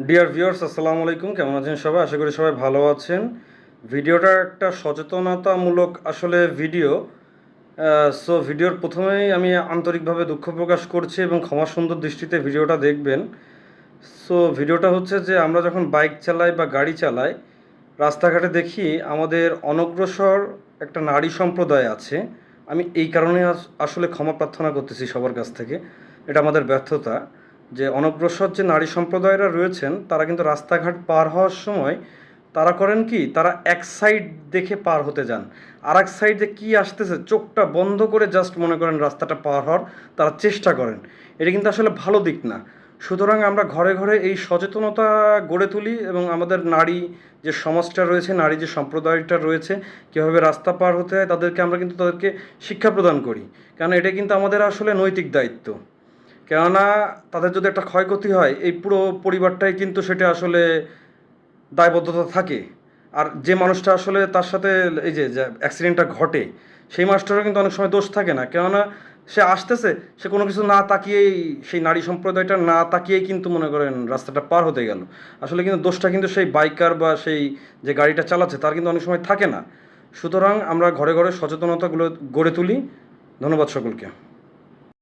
Dear viewers, আসসালামু আলাইকুম। কেমন আছেন সবাই? আশা করি সবাই ভালো আছেন। ভিডিওটা একটা সচেতনতামূলক আসলে ভিডিও। ভিডিওর প্রথমেই আমি আন্তরিকভাবে দুঃখ প্রকাশ করছি এবং ক্ষমা সুন্দর দৃষ্টিতে ভিডিওটা দেখবেন। ভিডিওটা হচ্ছে যে আমরা যখন বাইক চালাই বা গাড়ি চালাই, রাস্তাঘাটে দেখি আমাদের অনগ্রসর একটা নারী সম্প্রদায় আছে। আমি এই কারণে আসলে ক্ষমা প্রার্থনা করতেছি সবার কাছ থেকে। এটা আমাদের ব্যর্থতা যে অনগ্রসর যে নারী সম্প্রদায়রা রয়েছেন তারা কিন্তু রাস্তাঘাট পার হওয়ার সময় তারা করেন কি, তারা এক সাইড দেখে পার হতে যান, আর এক সাইডে কী আসতেছে চোখটা বন্ধ করে জাস্ট মনে করেন রাস্তাটা পার হওয়ার তারা চেষ্টা করেন। এটা কিন্তু আসলে ভালো দিক না। সুতরাং আমরা ঘরে ঘরে এই সচেতনতা গড়ে তুলি এবং আমাদের নারী যে সমাজটা রয়েছে, নারী যে সম্প্রদায়টা রয়েছে, কীভাবে রাস্তা পার হতে হয় তাদেরকে শিক্ষা প্রদান করি। কারণ এটা কিন্তু আমাদের আসলে নৈতিক দায়িত্ব। কেননা তাদের যদি একটা ক্ষয়ক্ষতি হয়, এই পুরো পরিবারটাই কিন্তু সেটা আসলে দায়বদ্ধতা থাকে। আর যে মানুষটা আসলে তার সাথে এই যে অ্যাক্সিডেন্টটা ঘটে, সেই মানুষটারও কিন্তু অনেক সময় দোষ থাকে না। কেননা সে আসতেছে, সে কোনো কিছু না তাকিয়েই, সেই নারী সম্প্রদায়টা না তাকিয়েই কিন্তু মনে করেন রাস্তাটা পার হতে গেল। আসলে কিন্তু দোষটা কিন্তু সেই বাইকার বা সেই যে গাড়িটা চালাচ্ছে তার কিন্তু অনেক সময় থাকে না। সুতরাং আমরা ঘরে ঘরে সচেতনতাগুলো গড়ে তুলি। ধন্যবাদ সকলকে।